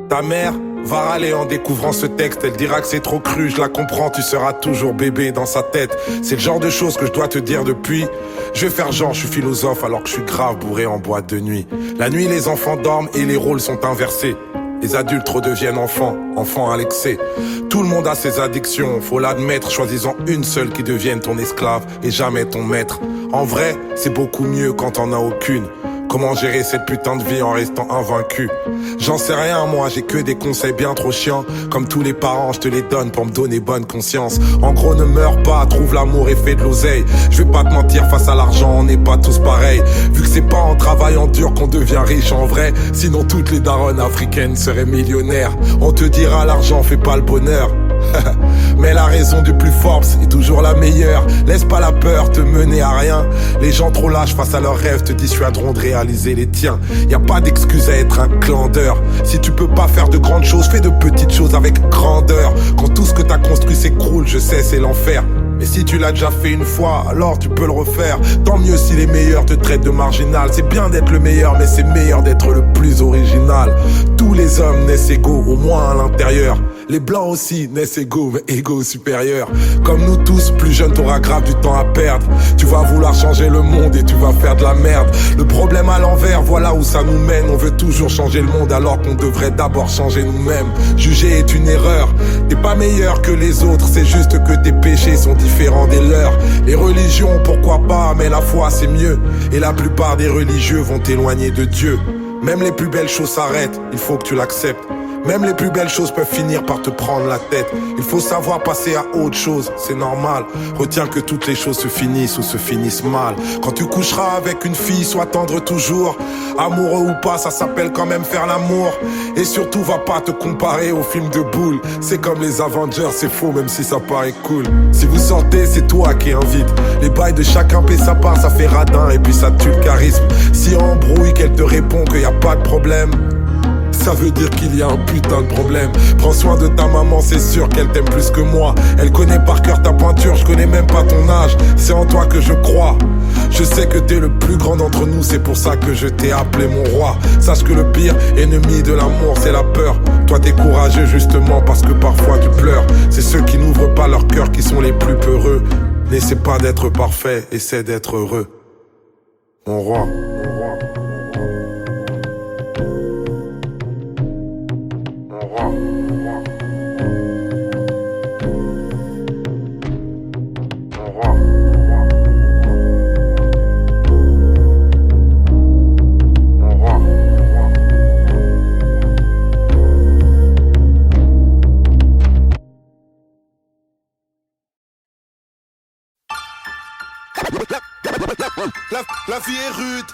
Ta mère va râler en découvrant ce texte. Elle dira que c'est trop cru, je la comprends, tu seras toujours bébé dans sa tête. C'est le genre de choses que je dois te dire depuis. Je vais faire genre, je suis philosophe alors que je suis grave bourré en boîte de nuit. La nuit, les enfants dorment et les rôles sont inversés. Les adultes redeviennent enfants, enfants à l'excès. Tout le monde a ses addictions, faut l'admettre. Choisissant une seule qui devienne ton esclave et jamais ton maître. En vrai, c'est beaucoup mieux quand t'en as aucune. Comment gérer cette putain de vie en restant invaincu? J'en sais rien moi, j'ai que des conseils bien trop chiants. Comme tous les parents, je te les donne pour me donner bonne conscience. En gros, ne meurs pas, trouve l'amour et fais de l'oseille. Je vais pas te mentir, face à l'argent, on n'est pas tous pareils. Vu que c'est pas en travaillant dur qu'on devient riche en vrai. Sinon toutes les daronnes africaines seraient millionnaires. On te dira l'argent fait pas le bonheur. Mais la raison du plus fort est toujours la meilleure. Laisse pas la peur te mener à rien. Les gens trop lâches face à leurs rêves te dissuaderont de réaliser les tiens. Y a pas d'excuse à être un glandeur. Si tu peux pas faire de grandes choses, fais de petites choses avec grandeur. Quand tout ce que t'as construit s'écroule, je sais c'est l'enfer. Mais si tu l'as déjà fait une fois, alors tu peux le refaire. Tant mieux si les meilleurs te traitent de marginal. C'est bien d'être le meilleur, mais c'est meilleur d'être le plus original. Tous les hommes naissent égaux, au moins à l'intérieur. Les blancs aussi naissent égaux, mais égaux supérieurs. Comme nous tous, plus jeune t'auras grave du temps à perdre. Tu vas vouloir changer le monde et tu vas faire de la merde. Le problème à l'envers, voilà où ça nous mène. On veut toujours changer le monde alors qu'on devrait d'abord changer nous-mêmes. Juger est une erreur, t'es pas meilleur que les autres. C'est juste que tes péchés sont différents des leurs. Les religions, pourquoi pas, mais la foi c'est mieux. Et la plupart des religieux vont t'éloigner de Dieu. Même les plus belles choses s'arrêtent, il faut que tu l'acceptes. Même les plus belles choses peuvent finir par te prendre la tête. Il faut savoir passer à autre chose, c'est normal. Retiens que toutes les choses se finissent ou se finissent mal. Quand tu coucheras avec une fille, sois tendre toujours. Amoureux ou pas, ça s'appelle quand même faire l'amour. Et surtout, va pas te comparer aux films de boules. C'est comme les Avengers, c'est faux même si ça paraît cool. Si vous sortez, c'est toi qui invite. Les bails de chacun paie sa part, ça fait radin et puis ça tue le charisme. Si embrouille, qu'elle te répond qu'il y a pas de problème, ça veut dire qu'il y a un putain de problème. Prends soin de ta maman, c'est sûr qu'elle t'aime plus que moi. Elle connaît par cœur ta pointure, je connais même pas ton âge. C'est en toi que je crois. Je sais que t'es le plus grand d'entre nous, c'est pour ça que je t'ai appelé mon roi. Sache que le pire ennemi de l'amour, c'est la peur. Toi t'es courageux justement parce que parfois tu pleures. C'est ceux qui n'ouvrent pas leur cœur qui sont les plus peureux. N'essaie pas d'être parfait, essaie d'être heureux. Mon roi. La vie est rude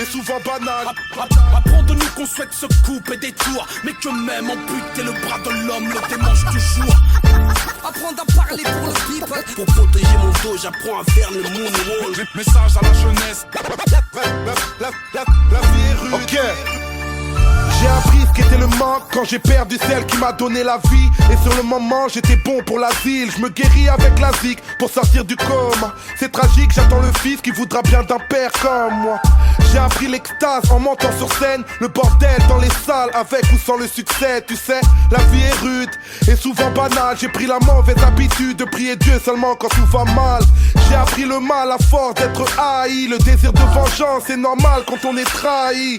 et souvent banale. Apprends de nous qu'on souhaite se couper des tours, mais que même amputer le bras de l'homme le démange toujours. Apprendre à parler pour le people. Pour protéger mon dos, j'apprends à faire le moonwalk. Message à la jeunesse. La vie est rude. Ok. J'ai appris ce qu'était le manque quand j'ai perdu celle qui m'a donné la vie. Et sur le moment j'étais bon pour l'asile. Je me guéris avec la zik pour sortir du coma. C'est tragique, j'attends le fils qui voudra bien d'un père comme moi. J'ai appris l'extase en montant sur scène. Le bordel dans les salles avec ou sans le succès. Tu sais, la vie est rude et souvent banale. J'ai pris la mauvaise habitude de prier Dieu seulement quand tout va mal. J'ai appris le mal à force d'être haï. Le désir de vengeance c'est normal quand on est trahi.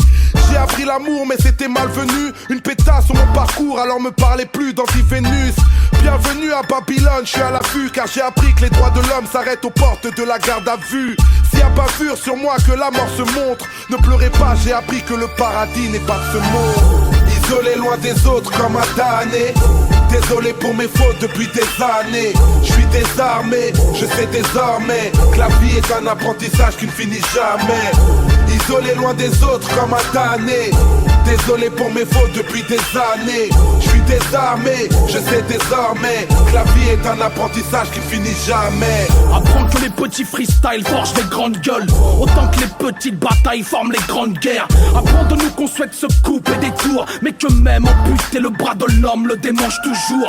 J'ai appris l'amour mais c'était malvenu. Une pétasse sur mon parcours alors me parlez plus d'anti-Vénus. Bienvenue à Babylone, je suis à l'affût car j'ai appris que les droits de l'homme s'arrêtent aux portes de la garde à vue. S'il y a bavure sur moi que la mort se montre, ne pleurez pas, j'ai appris que le paradis n'est pas ce monde. Isolé loin des autres comme un damné. Désolé pour mes fautes depuis des années. Je suis désarmé, je sais désormais que la vie est un apprentissage qui ne finit jamais. Isolé loin des autres comme un damné. Désolé pour mes fautes depuis des années. Je suis désarmé, je sais désormais que la vie est un apprentissage qui finit jamais. Apprendre que les petits freestyles forgent les grandes gueules, autant que les petites batailles forment les grandes guerres. Apprendre de nous qu'on souhaite se couper des tours, mais que même amputer le bras de l'homme le démange toujours.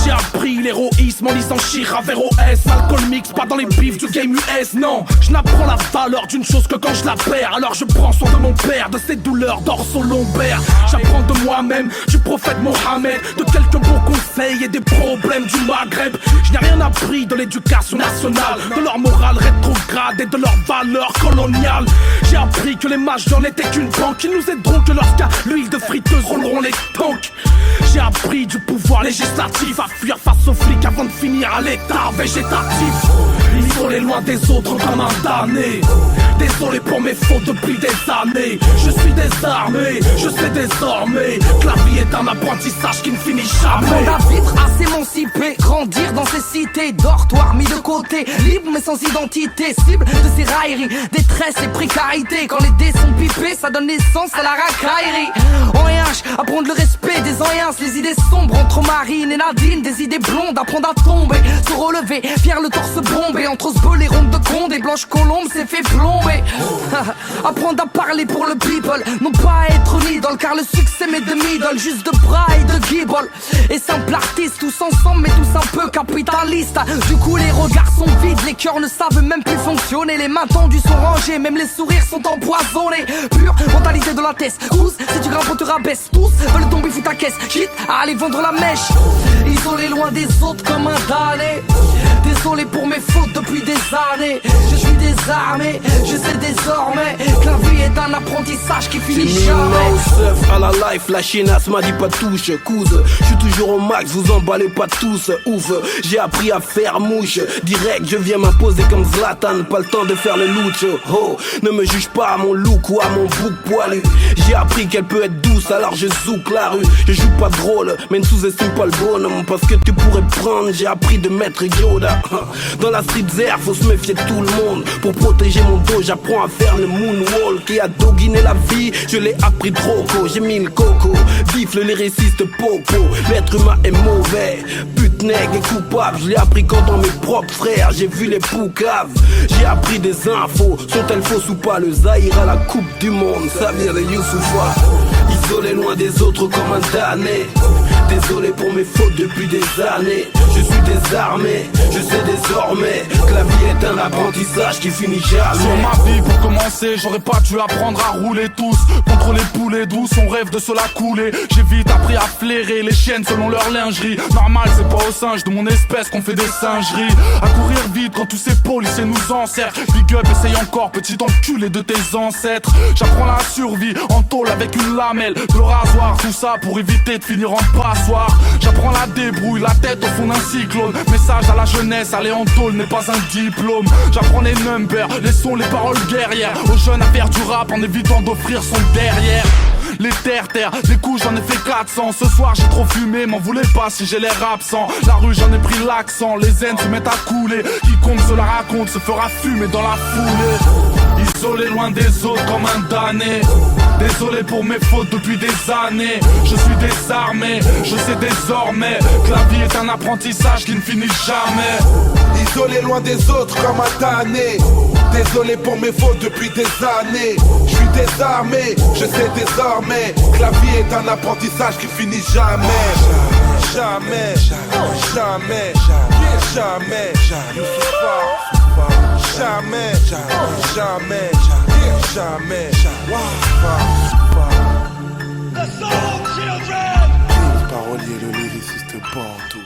J'ai appris l'héroïsme en lisant Chira vers OS. Alcool mix, pas dans les bifs du game US. Non, je n'apprends la valeur d'une chose que quand je la perds. Alors je prends soin de mon père, de ses douleurs d'orso lombaire. père. J'apprends de moi-même, du prophète Mohammed, de quelques bons conseils et des problèmes du Maghreb. Je n'ai rien appris de l'éducation nationale, de leur morale rétrograde et de leurs valeurs coloniales. J'ai appris que les majors n'étaient qu'une banque, ils nous aideront que lorsqu'à l'huile de friteuse rouleront les tanks. J'ai appris du pouvoir législatif à fuir face aux flics avant de finir à l'état végétatif. Isolé loin des autres comme un damné. Désolé pour mes fautes depuis des années. Je suis désarmé, je sais désormais que la vie est un apprentissage qui ne finit jamais. Apprendre à vivre, à s'émanciper, grandir dans ces cités, dortoirs mis de côté, libre mais sans identité, cible de ces railleries, détresse et précarité. Quand les dés sont pipés, ça donne naissance à la racaillerie. En RH, apprendre le respect des anciens, les idées sombres entre Marine et Nadine, des idées blondes, apprendre à tomber, se relever, fier le torse bombé, entre Osbeul et Ronde de Conde et Blanche Colombe s'est fait plomber. Apprendre à parler pour le people, non pas à être une idole, car le succès m'est de middle, juste de bras et de guibole. Et simple artiste, tous ensemble mais tous un peu capitalistes. Du coup les regards sont vides, les cœurs ne savent même plus fonctionner. Les mains tendues sont rangées, même les sourires sont empoisonnés. Pure mentalité de la tête, cous, si tu grimpes on te rabaisse. Tous veulent tomber fous ta caisse, quitte à aller vendre la mèche. Isolé loin des autres comme un damné. Désolé pour mes fautes depuis des années. Je suis désarmé, je sais désormais que la vie est un apprentissage qui finit jamais. J'ai mis une main au seuf, à la life, la chienasse m'a dit pas touche, coude. Je suis toujours au max, vous emballez pas tous, ouf. J'ai appris à faire mouche, direct je viens m'imposer comme Zlatan. Pas le temps de faire le lucho, oh. Ne me juge pas à mon look ou à mon bouc poilu. J'ai appris qu'elle peut être douce, alors je zouk la rue. Je joue pas drôle, mais ne sous-estime pas le bonhomme, parce que tu pourrais prendre, j'ai appris de maître Yoda. Dans la street air, faut se méfier de tout le monde. Pour protéger mon dos, j'apprends à faire le moonwalk. Et à doguiner la vie, je l'ai appris trop tôt. J'ai mis le coco, vif le lyriciste popo. L'être humain est mauvais, pute nègre et coupable. Je l'ai appris quand dans mes propres frères, j'ai vu les poucaves. J'ai appris des infos, sont-elles fausses ou pas? Le Zaïre à la coupe du monde, ça vient de Youssoufa. Isolé loin des autres comme un damné. Désolé pour mes fautes depuis des années. Je suis désarmé, je sais désormais que la vie est un apprentissage qui finit jamais. Sur ma vie pour commencer, j'aurais pas dû apprendre à rouler tous. Contre les poulets douces, on rêve de se la couler. J'ai vite appris à flairer les chiennes selon leur lingerie. Normal, c'est pas aux singes de mon espèce qu'on fait des singeries. À courir vite quand tous ces policiers nous encerclent. Big up, essaye encore, petit enculé de tes ancêtres. J'apprends la survie en tôle avec une lamelle, de rasoir, tout ça pour éviter de finir en passoire. J'apprends la débrouille, la tête au fond d'un cyclone. Message à la jeunesse, aller en tôle n'est pas un diplôme. J'apprends les numbers, les sons, les paroles guerrières. Aux jeunes à faire du rap en évitant d'offrir son derrière. Les terre, des coups j'en ai fait 400. Ce soir j'ai trop fumé, m'en voulez pas si j'ai l'air absent. La rue j'en ai pris l'accent, les haines se mettent à couler. Quiconque se la raconte se fera fumer dans la foulée. Isolé loin des autres comme un damné. Désolé pour mes fautes depuis des années. Je suis désarmé, je sais désormais que la vie est un apprentissage qui ne finit jamais. Isolé loin des autres comme un damné. Désolé pour mes fautes depuis des années. Je suis désarmé, je sais désormais que la vie est un apprentissage qui finit jamais. Jamais, jamais, jamais, jamais, jamais, jamais, Prince Parolier, le lyriciste Bantou.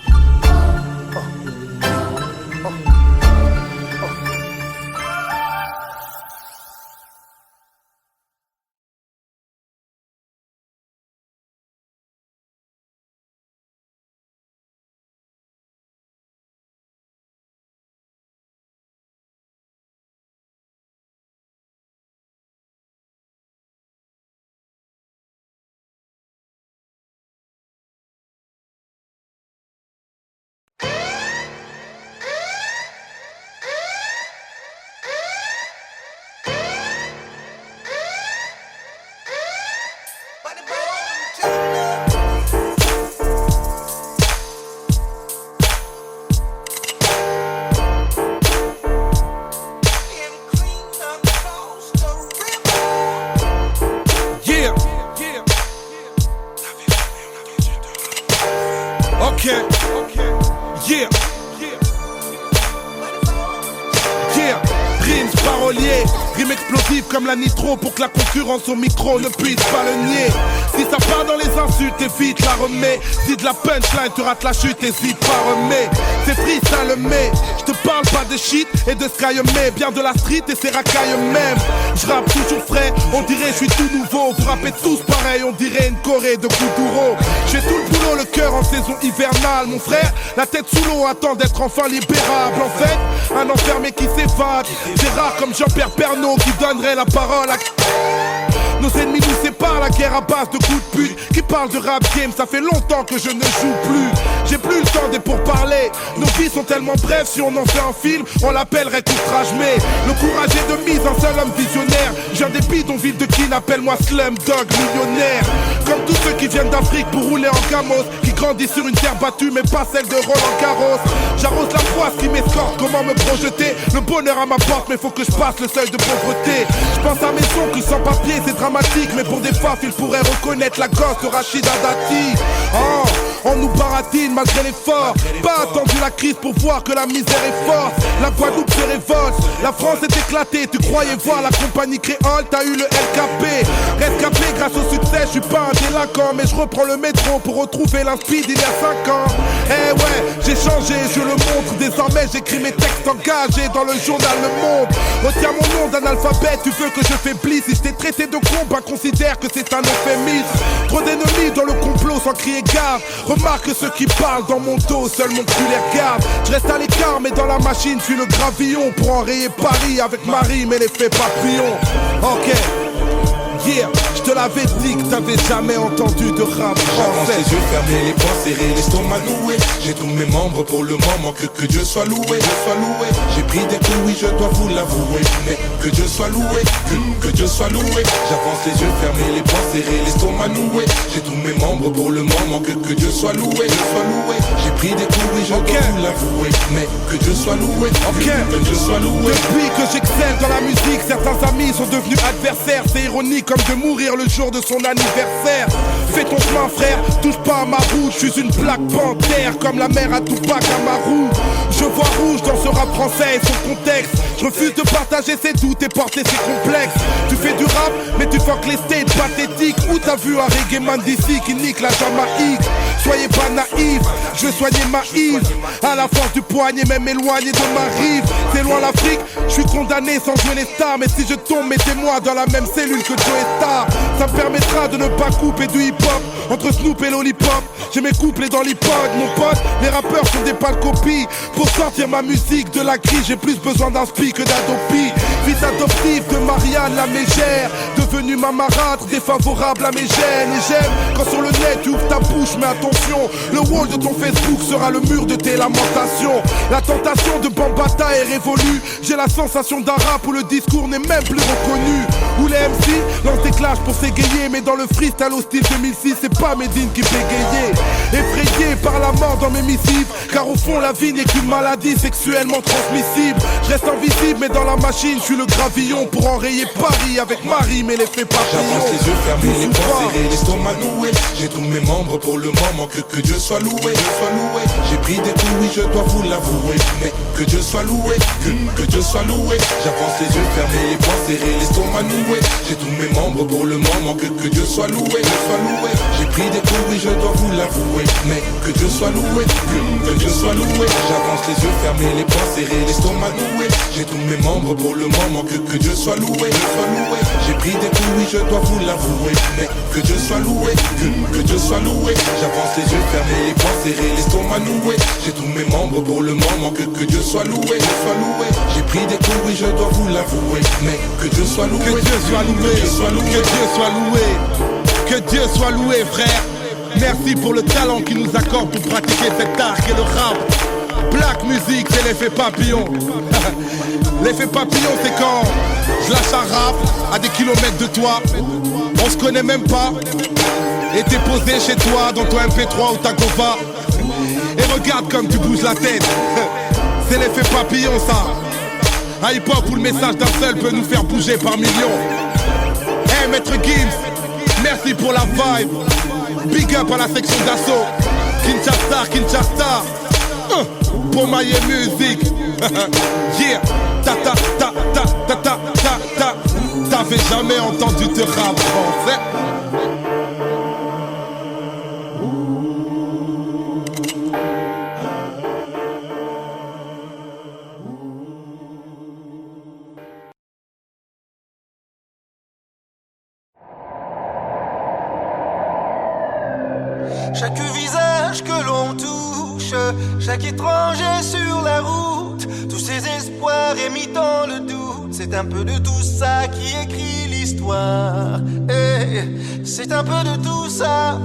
Prince Parolier, rime explosive comme la nitro pour que la concurrence au micro ne puisse pas le nier. Si ça part dans les insultes, évite la remets. Si de la punchline, tu rates la chute, hésite pas, remets. C'est freestyle, mais je te parle pas de shit et de sky, mais bien de la street et ses racailles même. Je rappe toujours frais, on dirait je suis tout nouveau. Vous rappez tous pareil, on dirait une Corée de Kuduro. J'ai tout le boulot, le cœur en saison hivernale. Mon frère, la tête sous l'eau, attend d'être enfin libérable. En fait, un enfermé qui s'évade. C'est rare comme Jean-Pierre Pernaut qui donnerait la parole à... Nos ennemis nous séparent, la guerre à base de coups de pute. Qui parle de rap game, ça fait longtemps que je ne joue plus. J'ai plus le temps des pourparlers. Nos vies sont tellement brèves, si on en fait un film, on l'appellerait outrage. Mais le courage est de mise, un seul homme visionnaire. J'ai un des bidonvilles de Kin, appelle-moi Slumdog millionnaire. Comme tous ceux qui viennent d'Afrique pour rouler en camos, qui grandissent sur une terre battue mais pas celle de Roland Garros. J'arrose la froisse qui m'escorte, comment me projeter. Le bonheur à ma porte, mais faut que je passe le seuil de pauvreté. Je pense à mes oncles sans papier, c'est dramatique. Mais pour des faf, il pourrait reconnaître la gosse de Rachida Dati. Oh, on nous baratine malgré l'effort. Pas attendu la crise pour voir que la misère est forte. La Guadeloupe se révolte, la France est éclatée. Tu croyais voir la compagnie créole, t'as eu le LKP. Rescapé grâce au succès, je suis pas un délinquant. Mais je reprends le métro pour retrouver l'inspi d'il y a 5 ans. Eh ouais, j'ai changé, je le montre. Désormais j'écris mes textes engagés dans le journal Le Monde. Retiens mon nom d'analphabète, tu veux que je faiblisse. Si je t'ai traité de con, bah considère que c'est un euphémisme. Trop d'ennemis dans le complot sans crier gaffe. Remarque ceux qui parlent dans mon dos, seul mon cul les regarde. Je reste à l'écart mais dans la machine je suis le gravillon. Pour enrayer Paris avec Marie mais l'effet papillon. Ok, yeah, je te l'avais dit que t'avais jamais entendu de rap français. J'avance les yeux fermés, les poings serrés, l'estomac noué. J'ai tous mes membres pour le moment, que Dieu soit loué, J'ai pris des coups, oui je dois vous l'avouer. Mais que Dieu soit loué, que Dieu soit loué. J'avance les yeux fermés, les poings serrés, l'estomac noué. J'ai tous mes membres pour le moment, que Dieu soit loué, J'ai pris des coups, oui je dois vous l'avouer. Mais que Dieu soit loué, que Dieu soit loué. Depuis que j'excelle dans la musique, certains amis sont devenus adversaires. C'est ironique comme de mourir le jour de son anniversaire. Fais ton chemin frère, touche pas à ma route. Je suis une plaque panthère comme la mère à Tupac Amaru. Je vois rouge dans ce rap français et son contexte. Je refuse de partager ses doutes et porter ses complexes. Tu fais du rap mais tu fuck les states pathétiques. Où t'as vu un reggae man d'ici qui nique la Jamaïque? Soyez pas naïfs, je vais soigner ma Yves. À la force du poignet, même éloigné de ma rive. C'est loin l'Afrique, je suis condamné sans jouer les stars. Mais si je tombe, mettez-moi dans la même cellule que Joe Star. Ça me permettra de ne pas couper du hip-hop entre Snoop et Lollipop. J'ai mes couplets dans l'iPod, mon pote. Les rappeurs sont des pâles copies. Pour sortir ma musique de la crise, j'ai plus besoin d'un spi que d'Adopi. Fils adoptif de Marianne la mégère, devenue ma marâtre, défavorable à mes gènes. Et j'aime quand sur le net tu ouvres ta bouche, mais attention, le wall de ton Facebook sera le mur de tes lamentations. La tentation de Bambata est révolue. J'ai la sensation d'un rap où le discours n'est même plus reconnu. Où les MC lancent des clashs pour s'égayer, mais dans le freestyle au style 2006, c'est pas Medine qui bégayait. Effrayé par la mort dans mes missives, car au fond la vie n'est qu'une maladie sexuellement transmissible. Je reste invisible mais dans la machine, je suis le gravillon pour enrayer Paris avec Marie mais l'effet papillon. J'avance les yeux fermés, les poings serrés, l'estomac noué. J'ai tous mes membres pour le moment, que Dieu soit loué, J'ai pris des coups, oui je dois vous l'avouer. Mais que Dieu soit loué, que Dieu soit loué. J'avance les yeux fermés, les poings serrés, l'estomac noué. J'ai tous mes membres pour le moment, que Dieu soit loué, J'ai pris des coups, oui je dois vous l'avouer. Mais que Dieu soit loué, que Dieu soit loué. J'avance les yeux fermés, les poings serrés, l'estomac noué. J'ai tous mes membres pour le moment, que Dieu soit loué, J'ai pris des coups, oui je dois vous l'avouer. Mais que Dieu soit loué, que Dieu soit loué. J'avance les yeux fermés, les poings serrés, l'estomac noué. J'ai tous mes membres pour le moment, que Dieu soit loué, J'ai pris des coups, oui je dois vous l'avouer. Mais que Dieu soit loué, que Dieu soit loué, que Dieu soit loué, que Dieu soit loué frère. Merci pour le talent qu'il nous accorde pour pratiquer cet art qu'est le rap. Black music, c'est l'effet papillon. L'effet papillon, c'est quand je lâche un rap à des kilomètres de toi. On se connaît même pas. Et t'es posé chez toi dans ton MP3 ou ta Gova. Et regarde comme tu bouges la tête. C'est l'effet papillon ça. Un hip-hop où le message d'un seul peut nous faire bouger par millions. Hey Maître Gims, merci pour la vibe. Big up à la section d'assaut. Kinshasa pour my music. Yeah, ta ta ta ta ta ta ta ta. T'avais jamais entendu de rap français? chaque étranger sur la route, tous ses espoirs émis dans le doute. C'est un peu de tout ça qui écrit l'histoire. C'est un peu de tout ça.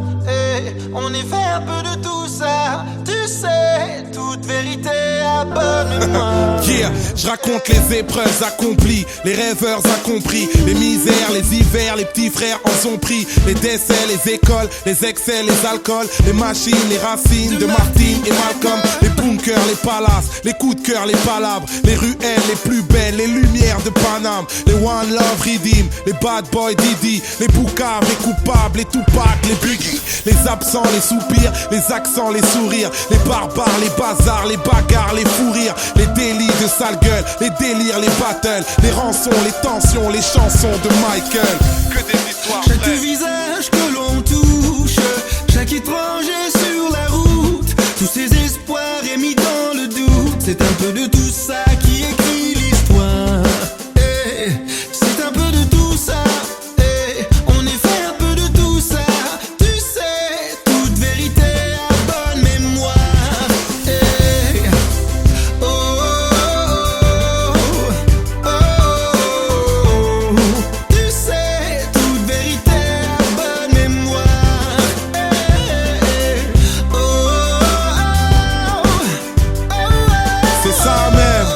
On est fait un peu de tout ça. Tu sais, toute vérité à bonne mémoire. Yeah, je raconte les épreuves accomplies, les rêveurs incompris, les misères, les hivers, les petits frères en sont pris, les décès, les écoles, les excès, les alcools, les machines, les racines de Martine et Malcolm, les bunkers, les palaces, les coups de cœur, les palabres, les ruelles les plus belles, les lumières de Paname, les One Love Redeem, les Bad Boy Didi, les Boucaves, les coupables, les Tupac, les Biggie, les absents, les soupirs, les accents, les sourires, les barbares, les bazars, les bagarres, les fous rires, les délits de sale gueule, les délires, les battles, les rançons, les tensions, les chansons de Michael. Que des histoires chaque vraies. visage que l'on touche, chaque étranger sur la route, tous ses espoirs émis dans le doute. C'est un peu de tout ça qui écrit l'histoire. C'est un peu de tout ça. On est fait un peu de tout ça. Tu sais, toute vérité à bonne mémoire. Oh, oh, oh, oh. Tu sais, toute vérité à bonne mémoire. Oh, oh, oh, oh. C'est ça même,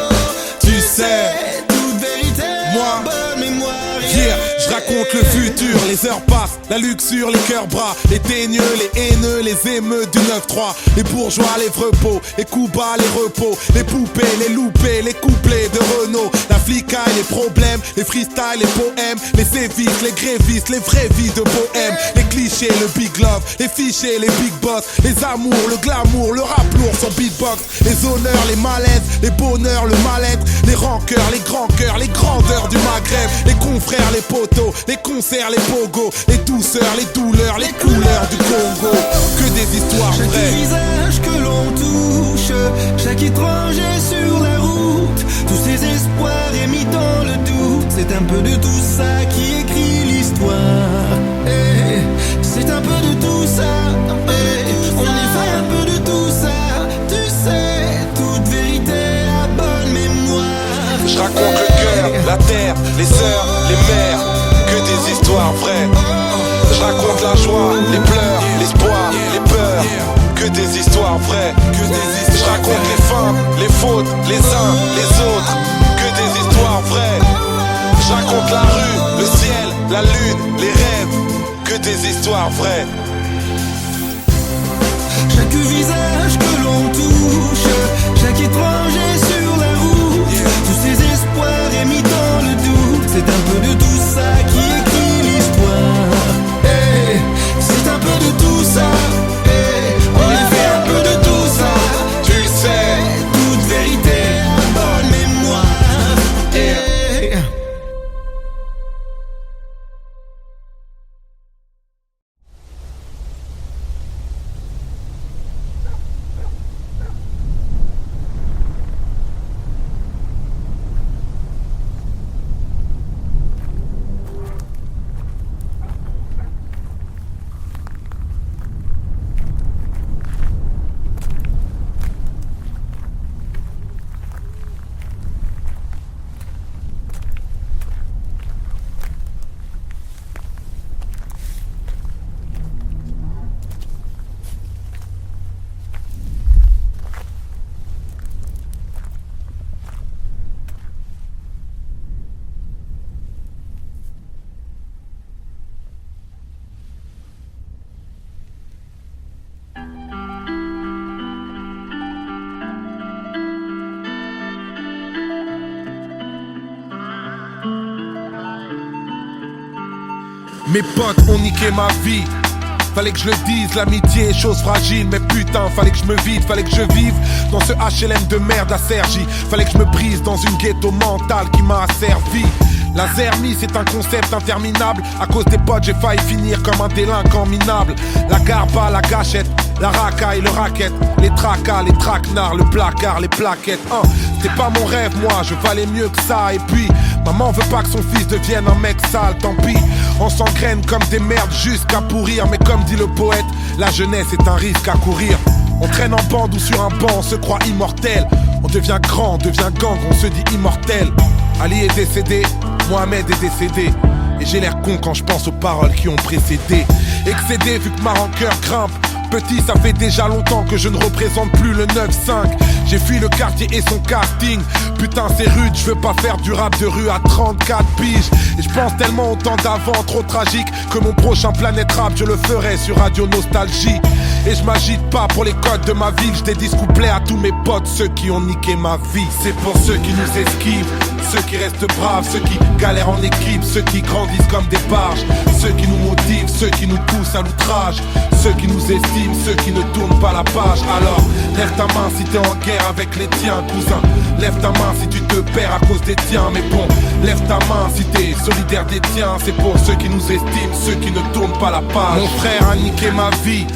tu sais. Toute vérité Moi, à bonne mémoire. yeah, je raconte le futur, les heures passent, la luxure, les cœurs bras, les teigneux, les haineux, les émeutes du 9-3, les bourgeois, les repos, les coups bas, les repos, les poupées, les loupés, les couplets de Renault, la flicaille, les problèmes, les freestyles, les poèmes, les sévices, les grévistes, les vraies vies de bohème, les clichés, le big love, les fichiers, les big boss, les amours, le glamour, le rap lourd, son beatbox, les honneurs, les malaises, les bonheurs, le mal-être, les rancœurs, les grands cœurs, les grandeurs du Maghreb, les confrères, les poteaux, les concerts, les pogos, les douceurs, les douleurs, les couleurs du Congo. Que des histoires Chaque vraies. visage que l'on touche, chaque étranger sur la route, tous ses espoirs émis dans le doute. C'est un peu de tout ça qui écrit l'histoire. C'est un peu de tout ça. On est fait un peu de tout ça. Tu sais, toute vérité à bonne mémoire. Je raconte le cœur, la terre, les sœurs, les mères. Que des histoires vraies. Je raconte la joie, les pleurs, l'espoir, les peurs. Que des histoires vraies. Je raconte les fins, les fautes, les uns, les autres. Que des histoires vraies. Je raconte la rue, le ciel, la lune, les rêves. Que des histoires vraies. Chaque visage que l'on touche, chaque étranger sur la route, tous ses espoirs émis dans le doute. C'est un peu de tout ça qui écrit l'histoire. C'est un peu de tout ça. On est fait un peu de tout ça. Tu le sais. Toute vérité à bonne mémoire. Mes potes ont niqué ma vie. Fallait que je le dise, l'amitié est chose fragile. Mais putain, fallait que je me vide, fallait que je vive dans ce HLM de merde à Cergy. Fallait que je me brise dans une ghetto mentale qui m'a asservi. La zermie c'est un concept interminable. À cause des potes j'ai failli finir comme un délinquant minable. La garba, la gâchette, la racaille, le racket, les tracas, les traquenards, le placard, les plaquettes. C'était pas mon rêve moi, je valais mieux que ça. Et puis, maman veut pas que son fils devienne un mec sale, tant pis. On s'engraine comme des merdes jusqu'à pourrir. Mais comme dit le poète, la jeunesse est un risque à courir. On traîne en bande ou sur un banc, on se croit immortel. On devient grand, on devient gang, on se dit immortel. Ali est décédé, Mohamed est décédé. Et j'ai l'air con quand je pense aux paroles qui ont précédé. Excédé vu que ma rancœur grimpe. Petit, ça fait déjà longtemps que je ne représente plus le 9-5. J'ai fui le quartier et son casting. Putain c'est rude, je veux pas faire du rap de rue à 34 piges. Et je pense tellement au temps d'avant, trop tragique, que mon prochain Planète Rap je le ferai sur Radio Nostalgie. Et je m'agite pas pour les codes de ma ville, je dédie ce couplet à tous mes potes, ceux qui ont niqué ma vie. C'est pour ceux qui nous esquivent, ceux qui restent braves, ceux qui galèrent en équipe, ceux qui grandissent comme des barges, ceux qui nous motivent, ceux qui nous poussent à l'outrage, ceux qui nous estiment, ceux qui ne tournent pas la page. Alors lève ta main si t'es en guerre avec les tiens, cousin. Lève ta main si tu te perds à cause des tiens. Mais bon, lève ta main si t'es solidaire des tiens. C'est pour ceux qui nous estiment, ceux qui ne tournent pas la page. Mon frère a niqué ma vie,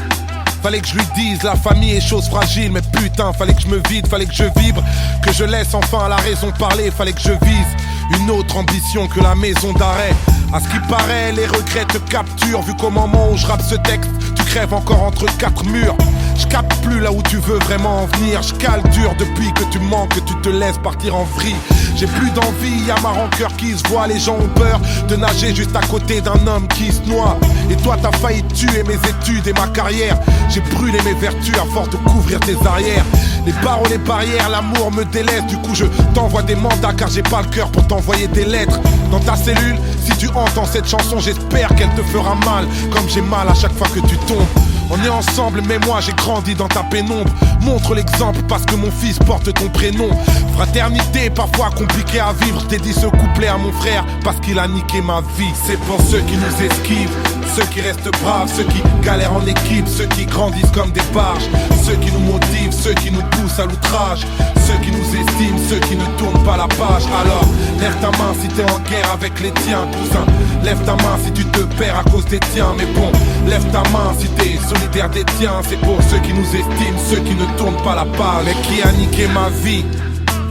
fallait que je lui dise, la famille est chose fragile. Mais putain, fallait que je me vide, fallait que je vibre, que je laisse enfin la raison parler. Fallait que je vise une autre ambition que la maison d'arrêt. À ce qui paraît, les regrets te capturent. Vu qu'au moment où je rappe ce texte, tu crèves encore entre quatre murs. Je capte plus là où tu veux vraiment en venir. Je cale dur depuis que tu manques, que tu te laisses partir en vrille. J'ai plus d'envie, y'a ma rancœur qui se voit. Les gens ont peur de nager juste à côté d'un homme qui se noie. Et toi t'as failli tuer mes études et ma carrière. J'ai brûlé mes vertus à force de couvrir tes arrières. Les barreaux, les barrières, l'amour me délaisse. Du coup je t'envoie des mandats car j'ai pas le cœur pour t'envoyer des lettres. Dans ta cellule, si tu entends cette chanson, j'espère qu'elle te fera mal, comme j'ai mal à chaque fois que tu tombes. On est ensemble mais moi j'ai grandi dans ta pénombre. Montre l'exemple parce que mon fils porte ton prénom. Fraternité parfois compliquée à vivre. Je dédie ce couplet à mon frère parce qu'il a niqué ma vie. C'est pour ceux qui nous esquivent, ceux qui restent braves, ceux qui galèrent en équipe, ceux qui grandissent comme des barges, ceux qui nous motivent, ceux qui nous poussent à l'outrage, ceux qui nous estiment, ceux qui ne tournent pas la page. Alors lève ta main si t'es en guerre avec les tiens, cousin. Lève ta main si tu te perds à cause des tiens. Mais bon, lève ta main si t'es solidaire des tiens. C'est pour ceux qui nous estiment, ceux qui ne tournent pas la page. Mais qui a niqué ma vie?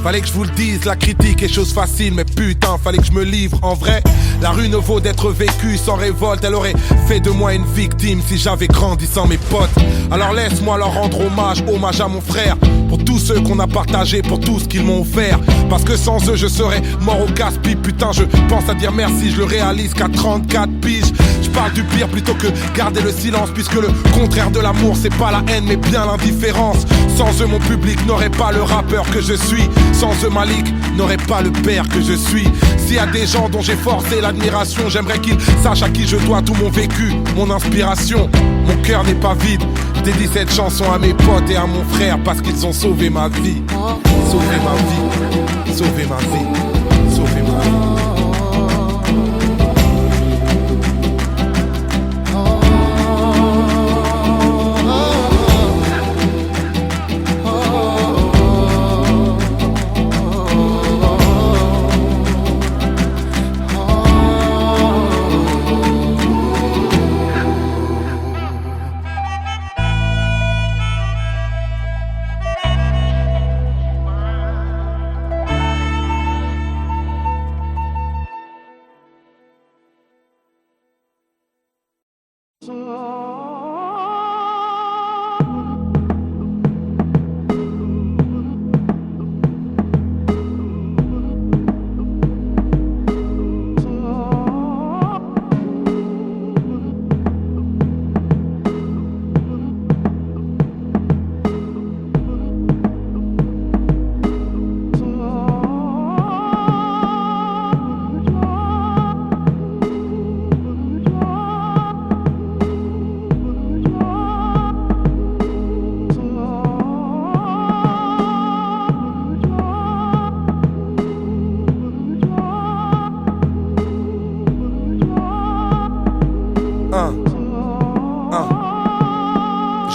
Fallait que je vous le dise, la critique est chose facile. Mais putain, fallait que je me livre. En vrai, la rue ne vaut d'être vécue sans révolte. Elle aurait fait de moi une victime si j'avais grandi sans mes potes. Alors laisse-moi leur rendre hommage, hommage à mon frère. Pour tous ceux qu'on a partagé, pour tout ce qu'ils m'ont offert. Parce que sans eux je serais mort au casse-pipe. Putain je pense à dire merci, je le réalise qu'à 34 piges. Je parle du pire plutôt que garder le silence. Puisque le contraire de l'amour c'est pas la haine mais bien l'indifférence. Sans eux mon public n'aurait pas le rappeur que je suis. Sans eux Malik n'aurait pas le père que je suis. S'il y a des gens dont j'ai forcé l'admiration, j'aimerais qu'ils sachent à qui je dois tout mon vécu, mon inspiration. Mon cœur n'est pas vide, je dédie cette chanson à mes potes et à mon frère parce qu'ils ont sauvé ma vie. Sauvé ma vie, sauvé ma vie, sauvé ma vie.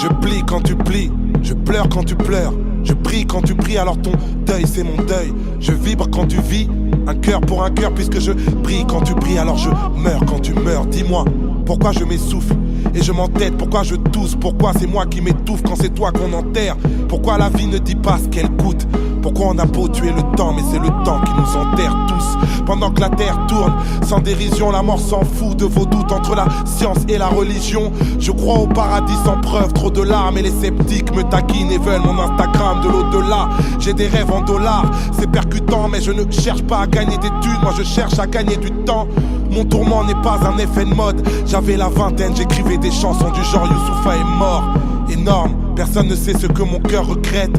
Je plie quand tu plies, je pleure quand tu pleures. Je prie quand tu pries, alors ton deuil c'est mon deuil. Je vibre quand tu vis, un cœur pour un cœur. Puisque je prie quand tu pries, alors je meurs quand tu meurs. Dis-moi, pourquoi je m'essouffle? Et je m'entête, pourquoi je tousse? Pourquoi c'est moi qui m'étouffe quand c'est toi qu'on enterre? Pourquoi la vie ne dit pas ce qu'elle coûte? Pourquoi on a beau tuer le temps, mais c'est le temps qui nous enterre tous? Pendant que la terre tourne, sans dérision, la mort s'en fout de vos doutes entre la science et la religion. Je crois au paradis sans preuve, trop de larmes et les sceptiques me taquinent et veulent mon Instagram de l'au-delà. J'ai des rêves en dollars, c'est percutant, mais je ne cherche pas à gagner des thunes, moi je cherche à gagner du temps. Mon tourment n'est pas un effet de mode. J'avais la vingtaine, j'écrivais des chansons du genre Youssoupha est mort. Énorme, personne ne sait ce que mon cœur regrette.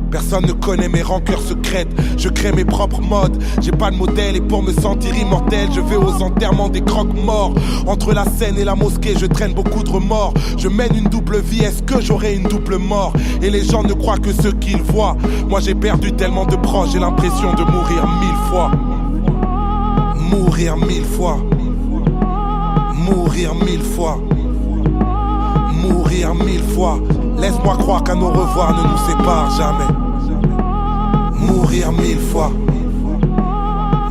Personne ne connaît mes rancœurs secrètes. Je crée mes propres modes. J'ai pas de modèle et pour me sentir immortel, je vais aux enterrements des croque-morts. Entre la scène et la mosquée, je traîne beaucoup de remords. Je mène une double vie, est-ce que j'aurai une double mort? Et les gens ne croient que ce qu'ils voient. Moi j'ai perdu tellement de proches, j'ai l'impression de mourir 1000 fois. Mourir 1000 fois. Mourir 1000 fois. Mourir 1000 fois. Laisse-moi croire qu'un au revoir ne nous sépare jamais. Mourir 1000 fois.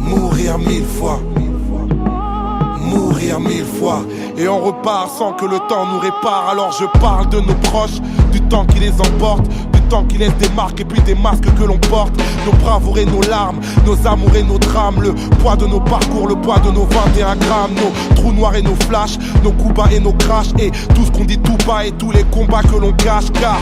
Mourir 1000 fois. Mourir 1000 fois. Et on repart sans que le temps nous répare. Alors je parle de nos proches, du temps qui les emporte, du temps qui laisse des marques et puis des masques que l'on porte. Nos bravoures et nos larmes, nos amours et nos drames, le poids de nos parcours, le poids de nos 21 grammes, nos trous noirs et nos flashs, nos coups bas et nos crashs, et tout ce qu'on dit tout bas et tous les combats que l'on cache. Car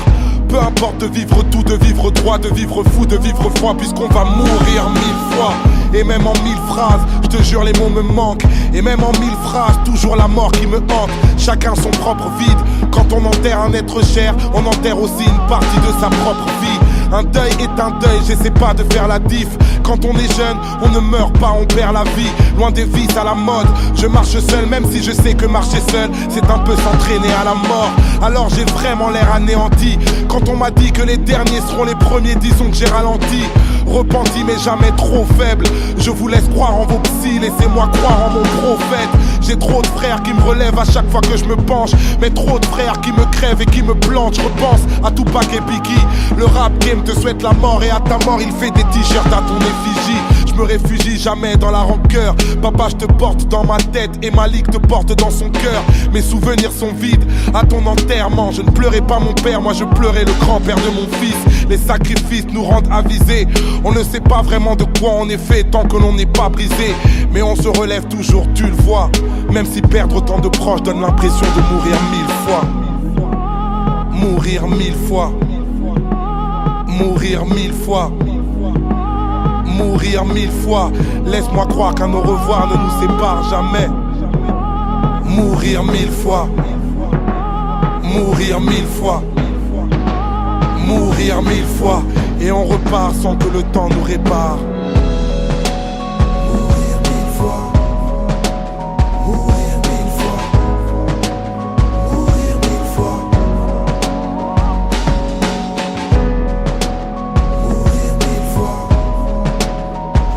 peu importe de vivre tout, de vivre droit, de vivre fou, de vivre froid, puisqu'on va mourir 1000 fois. Et même en 1000 phrases, je te jure les mots me manquent. Et même en 1000 phrases, toujours la mort qui me hante. Chacun son propre vide. Quand on enterre un être cher, on enterre aussi une partie de sa propre vie. Un deuil est un deuil, j'essaie pas de faire la diff. Quand on est jeune, on ne meurt pas, on perd la vie. Loin des vices à la mode, je marche seul, même si je sais que marcher seul, c'est un peu s'entraîner à la mort. Alors j'ai vraiment l'air anéanti. Quand on m'a dit que les derniers seront les premiers, disons que j'ai ralenti. Repenti mais jamais trop faible. Je vous laisse croire en vos psys, laissez-moi croire en mon prophète. J'ai trop de frères qui me relèvent à chaque fois que je me penche, mais trop de frères qui me crèvent et qui me plantent. Je repense à Tupac et Biggie. Le rap game te souhaite la mort et à ta mort il fait des t-shirts à ton effigie. Je me réfugie jamais dans la rancœur. Papa je te porte dans ma tête et Malik te porte dans son cœur. Mes souvenirs sont vides à ton enterrement. Je ne pleurais pas mon père, moi je pleurais le grand-père de mon fils. Les sacrifices nous rendent avisés. On ne sait pas vraiment de quoi on est fait tant que l'on n'est pas brisé. Mais on se relève toujours, tu le vois. Même si perdre autant de proches donne l'impression de mourir 1000 fois. Mourir 1000 fois. Mourir 1000 fois. Mourir 1000 fois. Laisse-moi croire qu'un au revoir ne nous sépare jamais. Mourir 1000 fois. Mourir 1000 fois. Mourir 1000 fois. Et on repart sans que le temps nous répare. Mourir 1000 fois. Mourir 1000 fois. Mourir 1000 fois. Mourir 1000 fois. Mourir 1000 fois.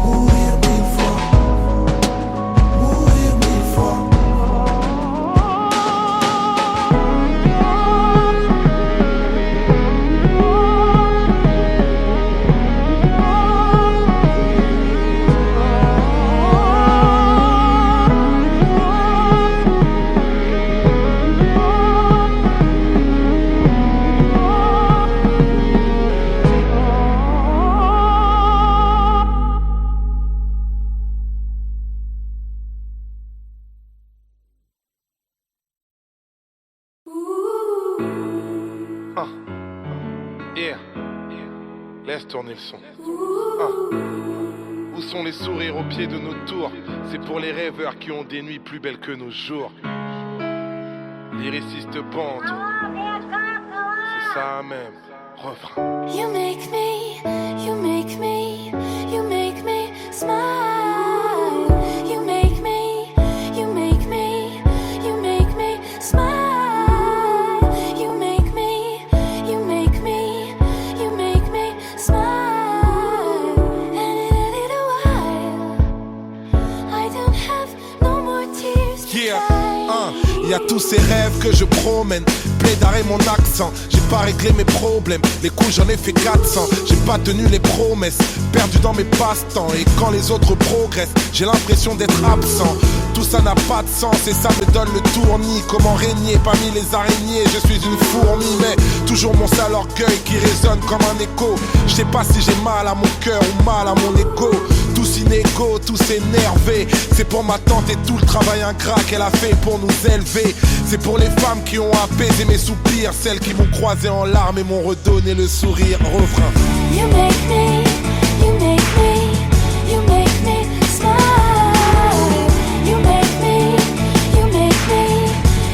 Mourir 1000 fois. Laisse tourner le son. Où sont les sourires au pied de nos tours? C'est pour les rêveurs qui ont des nuits plus belles que nos jours. Lyriciste bande, c'est ça même. Refrain. You make me, you make me, you make me smile. You make me, you make me, you make me smile. You make me, you make me, you make me smile. And in a little while, I don't have no more tears to cry. y a tous ces rêves que je promène. Plaidaré mon accent, j'ai pas réglé mes problèmes. Les coups j'en ai fait 400, j'ai pas tenu les promesses. Perdu dans mes passe-temps et quand les autres progressent, j'ai l'impression d'être absent. Tout ça n'a pas de sens et ça me donne le tournis. Comment régner parmi les araignées, je suis une fourmi. Mais toujours mon sale orgueil qui résonne comme un écho. Je sais pas si j'ai mal à mon cœur ou mal à mon ego. Tous inégaux, tous énervés. C'est pour ma tante et tout le travail ingrat qu'elle a fait pour nous élever. C'est pour les femmes qui ont apaisé mes soupirs, celles qui m'ont croisé en larmes et m'ont redonné le sourire. Refrain. You make me, you make me, you make me smile. You make me, you make me,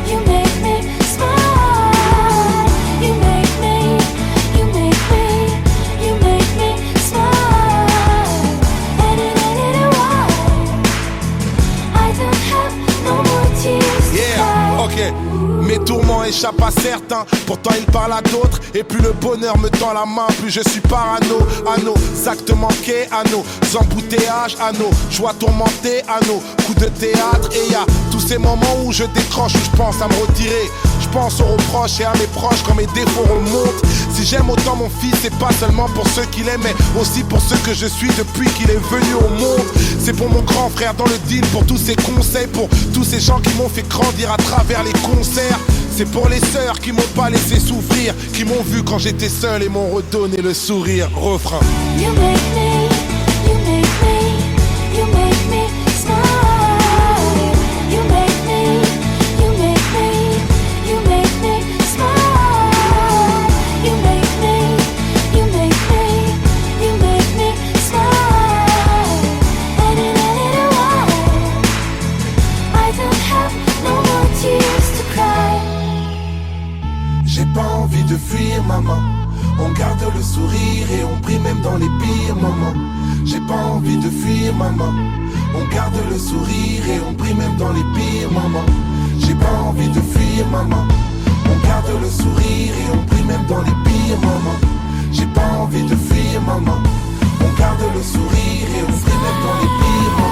you make me smile. You make me, you make me, you make me smile. And in a while, I don't have no more tears to cry. Ok. Mes tourments échappent à certains, pourtant ils parlent à d'autres. Et plus le bonheur me tend la main, plus je suis parano. À nos actes manqués, à nos embouteillages, à nos joies tourmentées, à nos coups de théâtre. Et y a tous ces moments où je décroche, où je pense à me retirer. Je pense aux reproches et à mes proches quand mes défauts remontent. Si j'aime autant mon fils, c'est pas seulement pour ceux qu'il aime, mais aussi pour ceux que je suis depuis qu'il est venu au monde. C'est pour mon grand frère dans le deal, pour tous ses conseils, pour tous ces gens qui m'ont fait grandir à travers les concerts. C'est pour les sœurs qui m'ont pas laissé souffrir, qui m'ont vu quand j'étais seul et m'ont redonné le sourire. Refrain. You make me, you make me, you make me smile. You make me, you make me, you make me smile. You make me, you make me, you make me smile. And in a little while, I don't have no more tears to cry. J'ai pas envie de fuir maman. On garde le sourire et on prie même dans les pires moments. J'ai pas envie de fuir maman. On garde le sourire et on prie même dans les pires moments. J'ai pas envie de fuir maman. On garde le sourire et on prie même dans les pires moments. J'ai pas envie de fuir maman. On garde le sourire et on prie même dans les pires moments.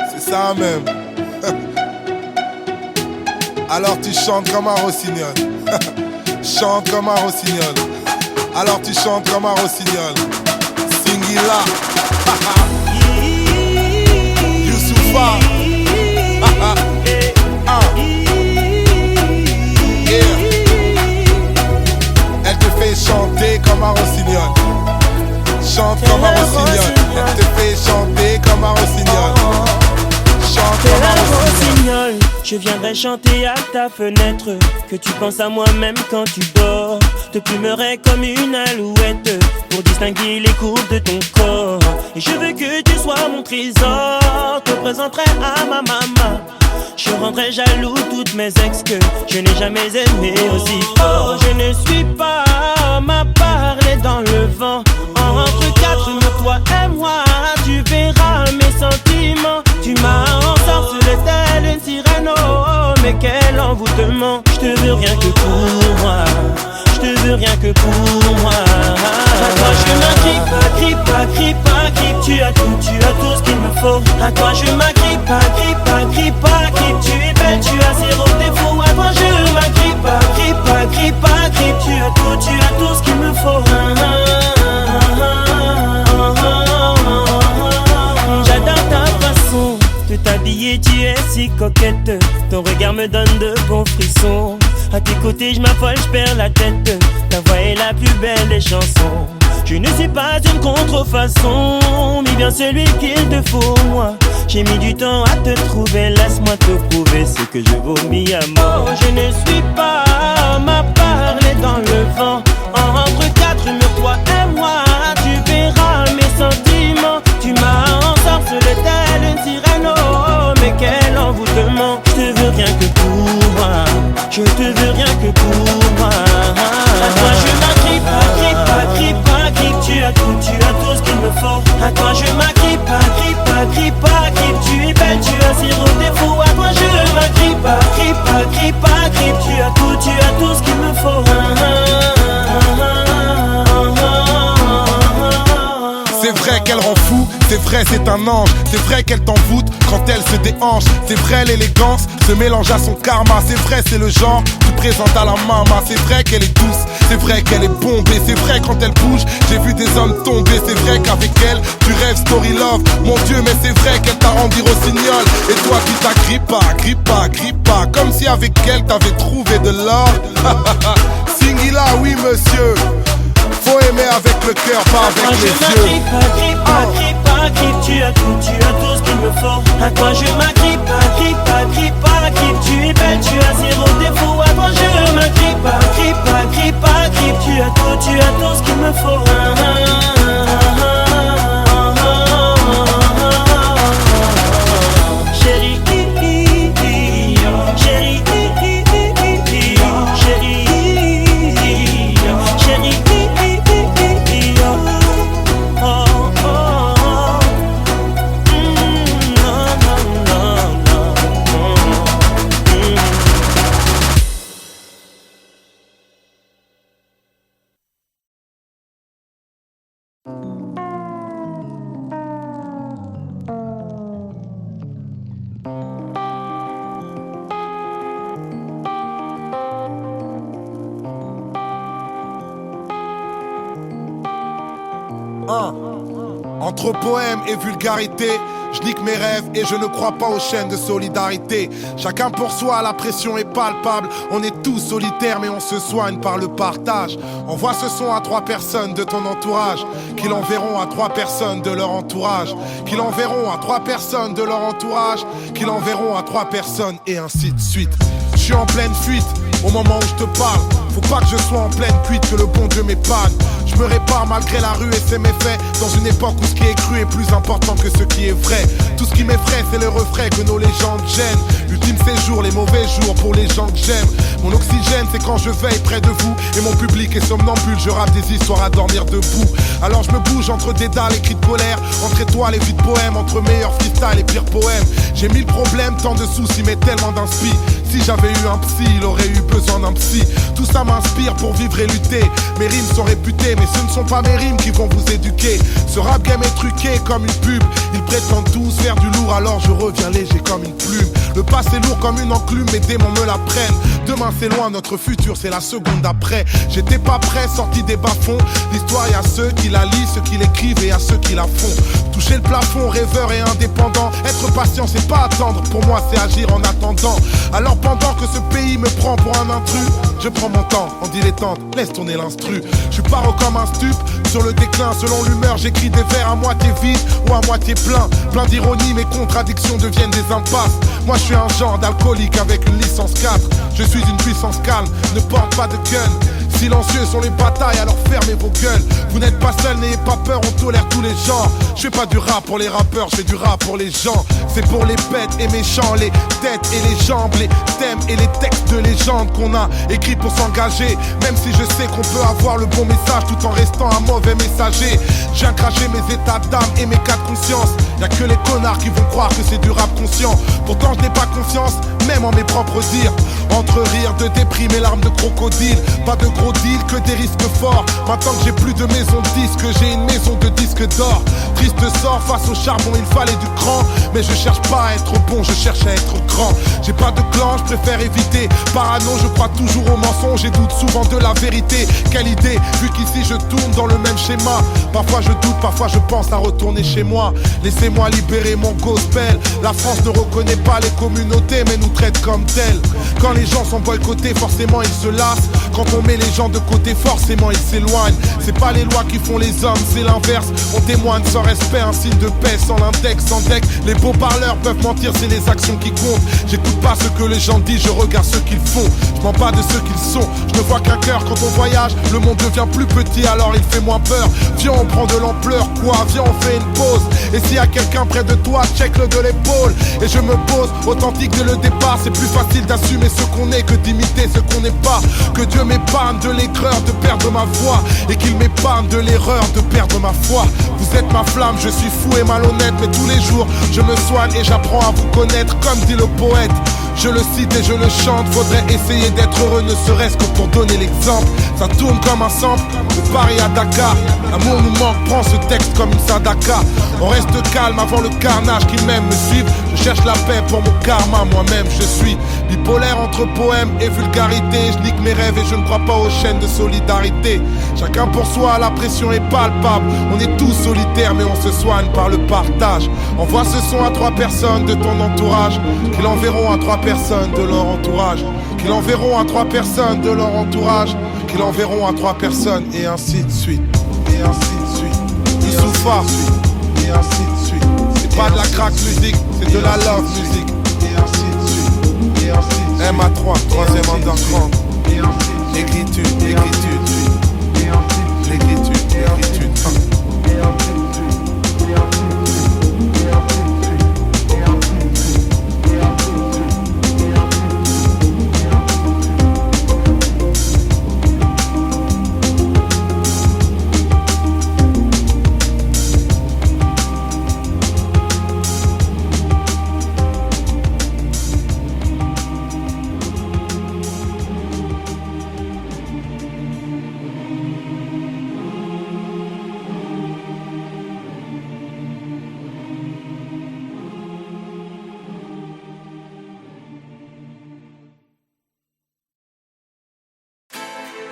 C'est ça même. Alors tu chantes comme un rossignol. Chante comme un rossignol. Alors tu chantes comme un rossignol. Singila. Youssoufa. Yeah. Elle te fait chanter comme un rossignol. Chante comme un rossignol. Elle te fait chanter comme un rossignol. Chante comme un rossignol. Je viendrai chanter à ta fenêtre, que tu penses à moi même quand tu dors. Te plumerai comme une alouette pour distinguer les courbes de ton corps. Et je veux que tu sois mon trésor. Te présenterai à ma maman. Je rendrai jaloux toutes mes ex que je n'ai jamais aimé aussi fort. Je ne suis pas homme à parler dans le vent. Entre quatre murs, toi et moi, tu verras mes sentiments. Tu m'as ensorcelé telle une sirène, oh, mais quel envoûtement. Je te veux rien que pour moi. Je te veux rien que pour moi. À toi je m'agrippe, agrippe. Tu as tout ce qu'il me faut. À toi je m'agrippe, agrippe. Tu es belle, tu as zéro défaut. À toi je m'agrippe, agrippe. Tu as tout ce qu'il me faut. J'adore ta façon de t'habiller, tu es si coquette. Ton regard me donne de bons frissons. À tes côtés je m'affole, je perds la tête. Ta voix est la plus belle des chansons. Je ne suis pas une contrefaçon, mais bien celui qu'il te faut moi. J'ai mis du temps à te trouver, laisse-moi te prouver ce que je vomis à mort. Je ne suis pas homme à parler dans le vent. Entre quatre murs, toi et moi, tu verras mes sentiments. Je te veux rien que pour moi. À toi je m'agrippe, agrippe. Tu as tout ce qu'il me faut. À toi je m'agrippe, agrippe. Tu es belle, tu as zéro défaut. À toi je m'agrippe, agrippe. Tu as tout ce qu'il me faut. C'est vrai qu'elle rend fou, c'est vrai c'est un ange. C'est vrai qu'elle t'envoûte quand elle se déhanche. C'est vrai l'élégance se mélange à son karma. C'est vrai c'est le genre tu présentes à la maman. C'est vrai qu'elle est douce, c'est vrai qu'elle est bombée. C'est vrai quand elle bouge, j'ai vu des hommes tomber. C'est vrai qu'avec elle, tu rêves story love. Mon Dieu mais c'est vrai qu'elle t'a rendu rossignol. Et toi tu t'agrippes pas. Comme si avec elle t'avais trouvé de l'or. Singila oui monsieur. Faut aimer avec le cœur, pas avec les yeux. Agrippe. Tu as tout ce qu'il me faut. À toi je m'agrippe, agrippe. Tu es belle, tu as zéro défaut. À toi je m'agrippe, agrippe. Tu as tout ce qu'il me faut. Entre poème et vulgarité, je nique mes rêves et je ne crois pas aux chaînes de solidarité. Chacun pour soi, la pression est palpable. On est tous solitaires mais on se soigne par le partage. Envoie ce son à 3 personnes de ton entourage, qui l'enverront à 3 personnes de leur entourage, qui l'enverront à 3 personnes de leur entourage, qui l'enverront à 3 personnes et ainsi de suite. Je suis en pleine fuite au moment où je te parle. Faut pas que je sois en pleine cuite, que le bon Dieu m'épargne. Je me répare malgré la rue et ses méfaits, dans une époque où ce qui est cru est plus important que ce qui est vrai. Tout ce qui m'effraie c'est le refrain que nos légendes gênent. L'ultime séjour, les mauvais jours pour les gens que j'aime. Mon oxygène c'est quand je veille près de vous, et mon public est somnambule, je rappe des histoires à dormir debout. Alors je me bouge entre des dalles et cris de colère, entre étoiles et vies de poèmes, entre meilleurs freestyle et pires poèmes. J'ai 1000 problèmes, tant de soucis mais tellement d'inspi. Si j'avais eu un psy, il aurait eu besoin d'un psy. Tout ça m'inspire pour vivre et lutter. Mes rimes sont réputées, mais ce ne sont pas mes rimes qui vont vous éduquer. Ce rap game est truqué comme une pub. Ils prétendent tous faire du lourd, alors je reviens léger comme une plume. Le passé lourd comme une enclume, mes démons me la prennent. Demain c'est loin, notre futur c'est la seconde d'après. J'étais pas prêt, sorti des bas-fonds. L'histoire y a ceux qui la lisent, ceux qui l'écrivent et à ceux qui la font. Toucher le plafond, rêveur et indépendant. Être patient c'est pas attendre, pour moi c'est agir en attendant. Alors pendant que ce pays me prend pour un intrus, je prends mon temps en dilettante, laisse tourner l'instru. Je suis paro comme un stup, sur le déclin selon l'humeur. J'écris des vers à moitié vides ou à moitié plein. Plein d'ironie, mes contradictions deviennent des impasses. Moi je suis un genre d'alcoolique avec une licence 4. Je suis une puissance calme, ne porte pas de gun. Silencieux sont les batailles, alors fermez vos gueules. Vous n'êtes pas seul, n'ayez pas peur, on tolère tous les genres. Je fais pas du rap pour les rappeurs, je fais du rap pour les gens. C'est pour les bêtes et méchants, les têtes et les jambes, les thèmes et les textes de légende qu'on a écrits pour s'engager. Même si je sais qu'on peut avoir le bon message tout en restant un mauvais messager. Je viens cracher mes états d'âme et mes cas de conscience. Y'a que les connards qui vont croire que c'est du rap conscient. Pourtant je n'ai pas confiance, même en mes propres dires. Entre rire de déprime et larmes de crocodile. Pas de gros deal, que des risques forts. Maintenant que j'ai plus de maison de disques, j'ai une maison de disques d'or. Triste sort, face au charbon il fallait du cran. Mais je cherche pas à être bon, je cherche à être grand. J'ai pas de clan, je préfère éviter. Parano, je crois toujours aux mensonges et doute souvent de la vérité. Quelle idée, vu qu'ici je tourne dans le même schéma. Parfois je doute, parfois je pense à retourner chez moi. Laissez-moi libérer mon gospel. La France ne reconnaît pas les communautés mais nous traite comme telles. Quand les gens sont boycottés, forcément ils se lassent. Quand on met les gens de côté, forcément ils s'éloignent. C'est pas les lois qui font les hommes, c'est l'inverse. On témoigne sans respect, un signe de paix. Sans l'index, sans deck, les beaux parleurs peuvent mentir, c'est les actions qui comptent. J'écoute pas ce que les gens disent, je regarde ce qu'ils font. Je mens pas de ce qu'ils sont, je ne vois qu'un cœur. Quand on voyage, le monde devient plus petit, alors il fait moins peur. Viens on prend de l'ampleur, quoi, viens on fait une pause. Et s'il y a quelqu'un près de toi, check-le de l'épaule. Et je me pose, authentique dès le départ. part, c'est plus facile d'assumer ce qu'on est que d'imiter ce qu'on n'est pas. Que Dieu m'épargne de l'aigreur de perdre ma voix, et qu'il m'épargne de l'erreur de perdre ma foi. Vous êtes ma flamme, je suis fou et malhonnête, mais tous les jours je me soigne et j'apprends à vous connaître. Comme dit le poète, je le cite et je le chante. Faudrait essayer d'être heureux, ne serait-ce que pour donner l'exemple. Ça tourne comme un sample, de Paris à Dakar. L'amour nous manque, prends ce texte comme une sadaka. On reste calme avant le carnage qui m'aime me suivre. Je cherche la paix pour mon karma, moi-même je suis bipolaire entre poème et vulgarité. Je nique mes rêves et je ne crois pas aux chaînes de solidarité. Chacun pour soi, la pression est palpable. On est tous solitaires mais on se soigne par le partage. Envoie ce son à 3 personnes de ton entourage, qui l'enverront à 3 personnes de leur entourage, qui l'enverront à 3 personnes de leur entourage, qui l'enverront à 3 personnes, et ainsi de suite. Et ainsi de suite. Youssoufa, et ainsi de suite. C'est pas de la crack musique, c'est de la love musique. Et ainsi de suite. Et ainsi de suite. MA3, 3e underground. Écriture, écriture, l'écriture, l'écriture.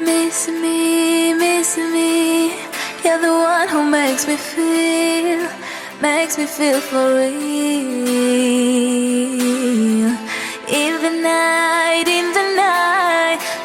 Miss me, you're the one who makes me feel for real. In the night,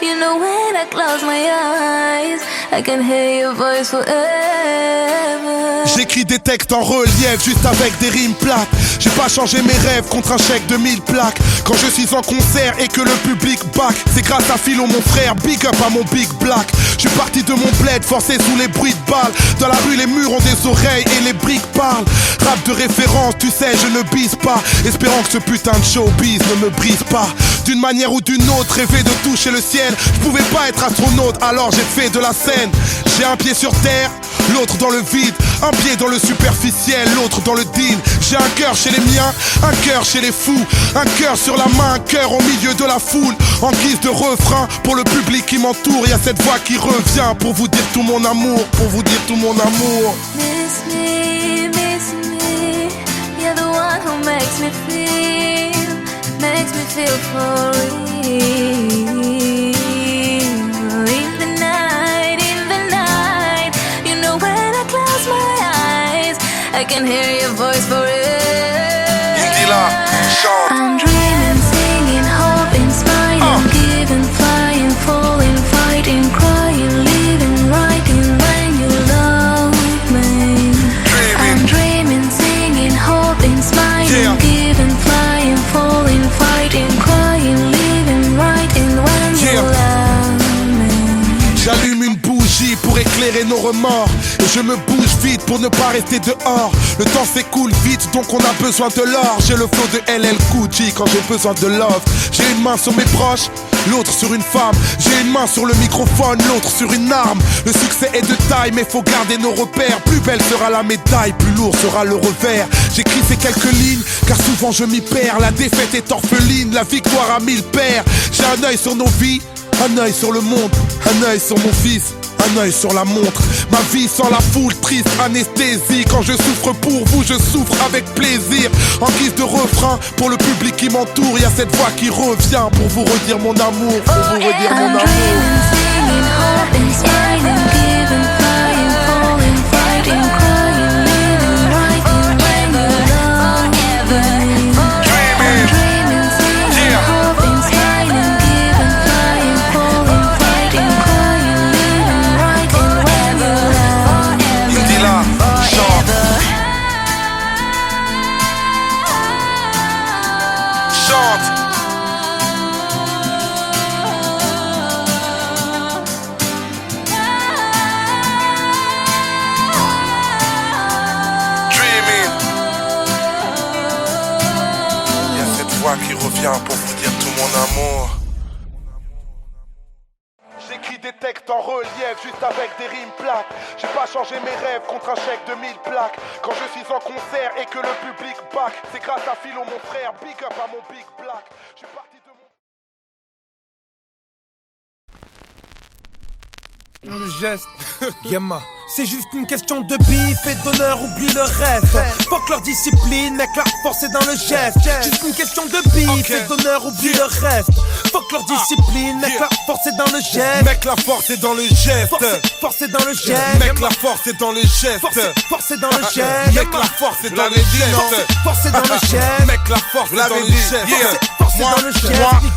you know when I close my eyes, I can hear your voice forever. J'écris des textes en relief, juste avec des rimes plates. J'ai pas changé mes rêves contre un chèque de 1000 plaques. Quand je suis en concert et que le public back, c'est grâce à Philo mon frère, big up à mon big black. Je suis parti de mon bled, forcé sous les bruits de balles. Dans la rue les murs ont des oreilles et les briques parlent. Rap de référence, tu sais je ne bise pas, espérant que ce putain de showbiz ne me brise pas. D'une manière ou d'une autre, rêver de toucher le ciel. Je pouvais pas être astronaute, alors j'ai fait de la scène. J'ai un pied sur terre, l'autre dans le vide. Un pied dans le superficiel, l'autre dans le deal. J'ai un cœur chez les miens, un cœur chez les fous. Un cœur sur la main, un cœur au milieu de la foule. En guise de refrain, pour le public qui m'entoure, y'a cette voix qui revient pour vous dire tout mon amour, pour vous dire tout mon amour. Miss me, you're the one who makes me feel for real. In the night, you know when I close my eyes, I can hear your voice forever. I'm dreaming, singing, hoping, smiling, giving, flying, falling, fighting, crying, living, writing when you love me. I'm dreaming, singing, hoping, smiling, giving, flying, falling, fighting, crying, living, writing when you love me. J'allume une bougie pour éclairer nos remords, et je me bouge vite pour ne pas rester dehors. Le temps s'écoule vite donc on a besoin de l'or. J'ai le flow de LL Cool J quand j'ai besoin de love. J'ai une main sur mes proches, l'autre sur une femme. J'ai une main sur le microphone, l'autre sur une arme. Le succès est de taille mais faut garder nos repères. Plus belle sera la médaille, plus lourd sera le revers. J'écris ces quelques lignes car souvent je m'y perds. La défaite est orpheline, la victoire a 1000 paires. J'ai un œil sur nos vies, un œil sur le monde, un œil sur mon fils, un œil sur la montre. Ma vie sans la foule, triste anesthésie. Quand je souffre pour vous, je souffre avec plaisir. En guise de refrain, pour le public qui m'entoure, y'a cette voix qui revient pour vous redire mon amour, pour vous redire mon amour. Qui revient pour vous amour. J'écris des textes en relief, juste avec des rimes plates. J'ai pas changé mes rêves contre un chèque de 1000 plaques. Quand je suis en concert et que le public back, c'est grâce à Philo mon frère, big up à mon big black. Je suis parti de mon... Le geste, Yama. C'est juste une question de bif et d'honneur, oublie le reste. Fuck leur discipline, mec, la force est dans le geste. Juste une question de bif et d'honneur, oublie le reste. Fuck leur discipline, mec, la force est dans le geste. Mec, la force est dans le geste. Force est dans le geste. Mec, la force est dans le geste. Force est dans le geste. Mec, la force est dans le geste. Force est dans le geste. Mec, la force est dans le geste. Moi,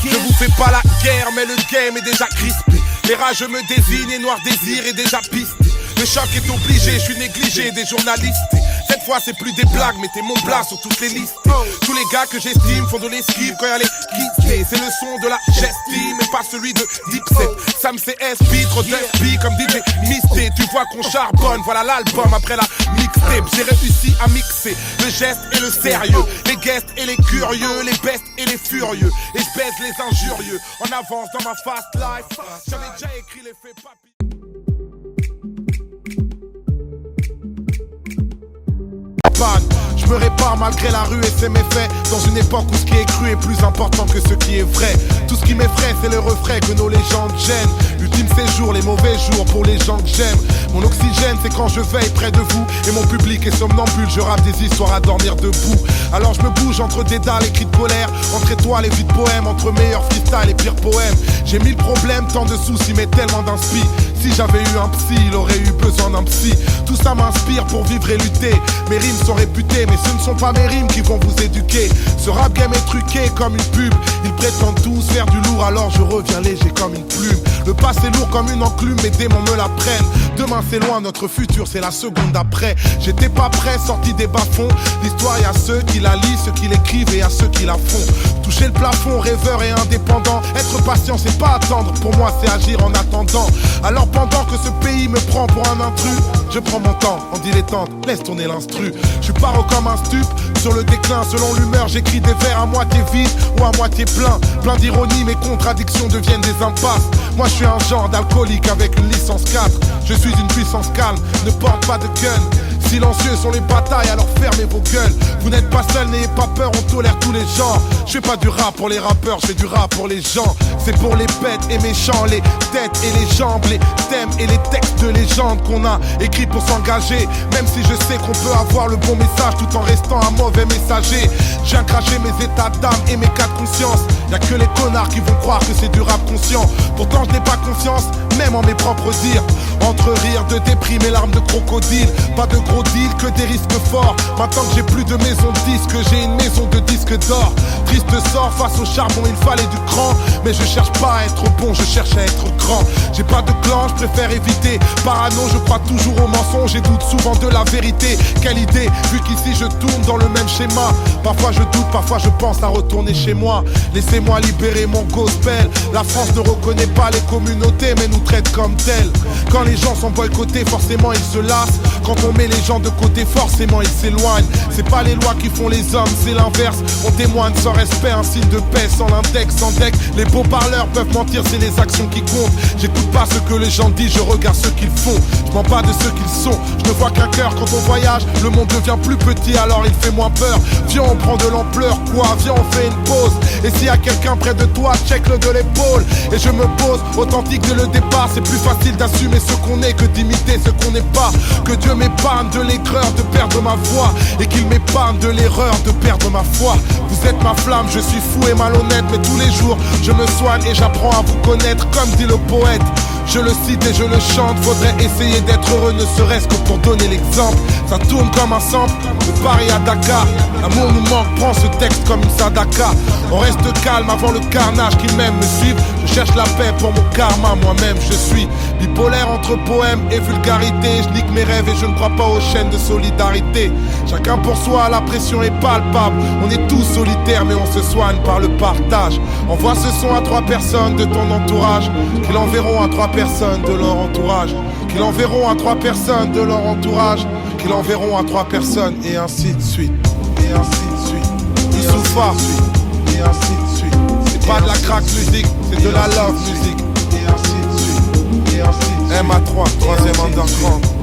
je vous fais pas la guerre, mais le game est déjà crispé. Les rageux me désignent et Noir Désir est déjà pisté. Le choc est obligé, je suis négligé des journalistes. Cette fois c'est plus des blagues, mettez mon blas sur toutes les listes. Tous les gars que j'estime font de l'esquive quand y'a les quitter. C'est le son de la gestime et pas celui de Dipset. Sam CSP, trop d'SP comme DJ Misté. Tu vois qu'on charbonne, voilà l'album après la mixtape. J'ai réussi à mixer le geste et le sérieux, les guests et les curieux, les bestes et les furieux. Et je baise les injurieux, en avance dans ma fast life. J'avais déjà écrit les faits papy. Je me répare malgré la rue et ses méfaits. Dans une époque où ce qui est cru est plus important que ce qui est vrai. Tout ce qui m'effraie c'est le refrain que nos légendes gênent. L'ultime séjour, les mauvais jours pour les gens que j'aime. Mon oxygène c'est quand je veille près de vous. Et mon public est somnambule, je rappe des histoires à dormir debout. Alors je me bouge entre des dalles et cris de colère, entre étoiles et vides poèmes, entre meilleurs freestyle et pires poèmes. J'ai 1000 problèmes, tant de soucis mais tellement d'inspi. Si j'avais eu un psy, il aurait eu besoin d'un psy. Tout ça m'inspire pour vivre et lutter. Mes rimes sont réputées, mais ce ne sont pas mes rimes qui vont vous éduquer. Ce rap game est truqué comme une pub. Ils prétendent tous faire du lourd, alors je reviens léger comme une plume. Le passé lourd comme une enclume, mes démons me la prennent. Demain c'est loin, notre futur c'est la seconde après. J'étais pas prêt, sorti des bas-fonds. L'histoire y'a ceux qui la lisent, ceux qui l'écrivent et y'a ceux qui la font. Toucher le plafond, rêveur et indépendant. Être patient c'est pas attendre, pour moi c'est agir en attendant. Alors pendant que ce pays me prend pour un intrus, je prends mon temps en dilettante, laisse tourner l'instru. Je suis paro comme un stup, sur le déclin. Selon l'humeur j'écris des vers à moitié vides ou à moitié plein. Plein d'ironie, mes contradictions deviennent des impasses. Moi je suis un genre d'alcoolique avec une licence 4. Je suis une puissance calme, ne porte pas de gun. Silencieux sont les batailles, alors fermez vos gueules. Vous n'êtes pas seul, n'ayez pas peur, on tolère tous les genres. Je fais pas du rap pour les rappeurs, je fais du rap pour les gens. C'est pour les bêtes et méchants, les têtes et les jambes, les thèmes et les textes de légende qu'on a écrits pour s'engager. Même si je sais qu'on peut avoir le bon message tout en restant un mauvais messager. Je viens cracher mes états d'âme et mes cas de conscience. Y'a que les connards qui vont croire que c'est du rap conscient. Pourtant je n'ai pas confiance, même en mes propres dires. Entre rire de déprime et larmes de crocodile. Pas de gros deal, que des risques forts. Maintenant que j'ai plus de maison de disques, j'ai une maison de disques d'or. Triste sort, face au charbon il fallait du cran. Mais je cherche pas à être bon, je cherche à être grand. J'ai pas de clan, je préfère éviter. Parano, je crois toujours aux mensonges et doute souvent de la vérité. Quelle idée, vu qu'ici je tourne dans le même schéma. Parfois je doute, parfois je pense à retourner chez moi. Laissez-moi libérer mon gospel. La France ne reconnaît pas les communautés mais nous traite comme telles. Quand les gens sont boycottés, forcément ils se lassent. Quand on met les gens de côté, forcément ils s'éloignent. C'est pas les lois qui font les hommes, c'est l'inverse. On témoigne sans respect, un signe de paix, sans l'index, sans deck. Les beaux parleurs peuvent mentir, c'est les actions qui comptent. J'écoute pas ce que les gens disent, je regarde ce qu'ils font. Je mens pas de ce qu'ils sont, je ne vois qu'un cœur. Quand on voyage, le monde devient plus petit, alors il fait moins peur. Viens on prend de l'ampleur, quoi, viens on fait une pause. Et s'il y a quelqu'un près de toi, check-le de l'épaule. Et je me pose, authentique dès le départ. C'est plus facile d'assumer ce qu'on est que d'imiter ce qu'on n'est pas. Que Dieu m'épargne de l'aigreur de perdre ma voix, et qu'il m'épargne de l'erreur de perdre ma foi. Vous êtes ma flamme, je suis fou et malhonnête, mais tous les jours je me soigne et j'apprends à vous connaître comme dit le poète. Je le cite et je le chante, faudrait essayer d'être heureux ne serait-ce que pour donner l'exemple. Ça tourne comme un sample, de Paris à Dakar. L'amour nous manque, prends ce texte comme une sadaka. On reste calme avant le carnage qui m'aime me suivre. Je cherche la paix pour mon karma, moi-même je suis bipolaire entre poème et vulgarité. Je nique mes rêves et je ne crois pas aux chaînes de solidarité. Chacun pour soi, la pression est palpable. On est tous solitaires mais on se soigne par le partage. Envoie ce son à 3 personnes de ton entourage, qui l'enverront à 3 personnes de leur entourage, qui l'enverront à 3 personnes de leur entourage, qui l'enverront à 3 personnes, et ainsi de suite, et ainsi de suite, Youssoufa, et ainsi de suite. C'est pas de la crack musique, c'est de la love musique. MA3, troisième underground.